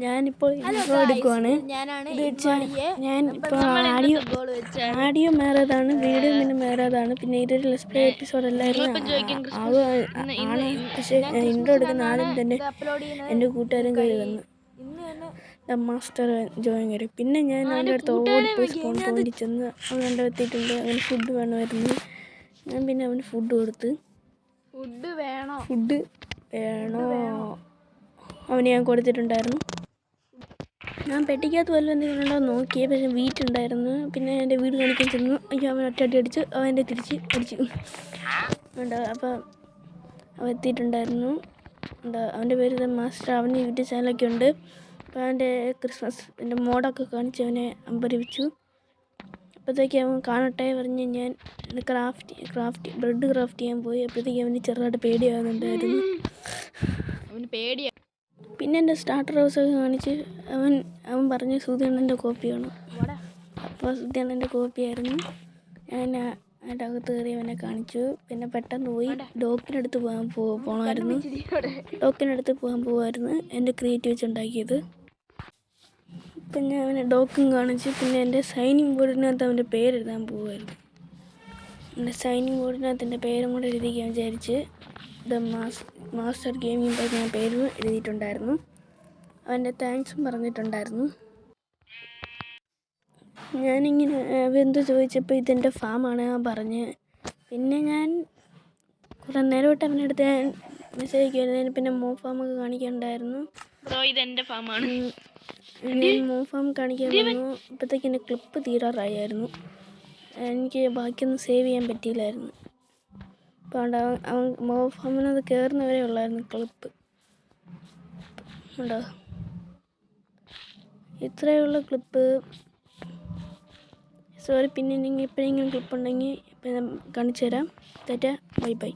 ഞാനിപ്പോൾ ഇൻട്രോ എടുക്കുവാണ്. ഇത് വെച്ചാൽ ഞാൻ ഇപ്പോൾ ആഡിയോ വേറേതാണ്, വീഡിയോ പിന്നെ വേറേതാണ്. പിന്നെ ഇതൊരു ലെറ്റ്സ് പ്ലേ എപ്പിസോഡ് അല്ലായിരുന്നു ആണ്. പക്ഷേ ഇൻട്രോ എടുക്കുന്ന ആദ്യം തന്നെ എൻ്റെ കൂട്ടുകാരൻ കയറി വന്നു, മാസ്റ്റർ ജോയിൻ കയറി. പിന്നെ ഞാൻ അവൻ്റെ അടുത്ത് ഓടിപ്പോയി സ്പോൺ പോയിന്റ് ചെന്ന് അവൻ എൻ്റെ എത്തിയിട്ടുണ്ട്. അവന് ഫുഡ് വേണമായിരുന്നു. ഞാൻ പിന്നെ അവന് ഫുഡ് കൊടുത്ത്. ഫുഡ് വേണോ അവന് ഞാൻ കൊടുത്തിട്ടുണ്ടായിരുന്നു. ഞാൻ പെട്ടിക്കകത്ത് വല്ലതും എന്തെങ്കിലും ഉണ്ടോ നോക്കി, പക്ഷേ വീട്ടുണ്ടായിരുന്നു. പിന്നെ എൻ്റെ വീട് കാണിക്കാൻ ചെന്നു. അയ്യോ, അവൻ ഒറ്റയടി അടിച്ച്, അവൻ്റെ തിരിച്ച് അടിച്ചു ഉണ്ട്. അപ്പോൾ അവൻ എത്തിയിട്ടുണ്ടായിരുന്നു. എന്താ അവൻ്റെ പേര് മാസ്റ്റർ. അവന് യൂട്യൂബ് ചാനലൊക്കെ ഉണ്ട്. അപ്പോൾ അവൻ്റെ എൻ്റെ മോഡൊക്കെ കാണിച്ച് അവനെ അമ്പരിപ്പിച്ചു. അപ്പോഴത്തേക്ക് അവൻ കാണട്ടെ പറഞ്ഞ് ഞാൻ ബ്രെഡ് ക്രാഫ്റ്റ് ചെയ്യാൻ പോയി. അപ്പോഴത്തേക്ക് അവന് ചെറുതായിട്ട് പേടിയാകുന്നുണ്ടായിരുന്നു. പിന്നെ എൻ്റെ സ്റ്റാർട്ടർ ഹൗസൊക്കെ കാണിച്ച് അവൻ പറഞ്ഞ് സുധിയണ്ണൻ്റെ കോപ്പിയാണ്. അപ്പോൾ സുധിയണ്ണൻ്റെ കോപ്പിയായിരുന്നു. ഞാൻ അതിൻ്റെ അകത്ത് കയറി അവനെ കാണിച്ചു. പിന്നെ പെട്ടെന്ന് പോയി ഡോക്കിനടുത്ത് പോകാമായിരുന്നു എൻ്റെ ക്രിയേറ്റ് വെച്ചുണ്ടാക്കിയത്. ഇപ്പം ഞാൻ അവനെ ഡോക്കും കാണിച്ച്. പിന്നെ എൻ്റെ സൈനിങ് ബോർഡിനകത്ത് അവൻ്റെ പേരെഴുതാൻ പോകുമായിരുന്നു. എൻ്റെ സൈനിങ് ബോർഡിനകത്ത് എൻ്റെ പേരും കൂടെ എഴുതിക്കാൻ വിചാരിച്ച് മാസ്റ്റർ ഗെയിമിംഗ് പറഞ്ഞ ഞാൻ പേരും എഴുതിയിട്ടുണ്ടായിരുന്നു. അവൻ്റെ താങ്ക്സും പറഞ്ഞിട്ടുണ്ടായിരുന്നു. ഞാനിങ്ങനെ എന്ത് ചോദിച്ചപ്പോൾ ഇതെൻ്റെ ഫാമാണ് ഞാൻ പറഞ്ഞ്. പിന്നെ ഞാൻ കുറേ നേരമായിട്ട് അവനടുത്ത് മെസ്സേജ് അയക്കുമായിരുന്നു. പിന്നെ ഫാമൊക്കെ കാണിക്കാനുണ്ടായിരുന്നു. ഇതെൻ്റെ ഫാമാണ്. ഫാം കാണിക്കാൻ വന്നു. അപ്പോഴത്തേക്ക് എൻ്റെ ക്ലിപ്പ് തീരാറായിരുന്നു. എനിക്ക് ബാക്കിയൊന്നും സേവ് ചെയ്യാൻ പറ്റിയില്ലായിരുന്നു. അപ്പോൾ അവൻ ഫാമിനത് കയറുന്നവരെ ഉള്ളായിരുന്നു ക്ലിപ്പ് ഉണ്ടോ. ഇത്രയുള്ള ക്ലിപ്പ്. സോറി, പിന്നെ നിങ്ങൾ എപ്പോഴെങ്കിലും ക്ലിപ്പ് ഉണ്ടെങ്കിൽ കാണിച്ചു തരാം. Bye bye.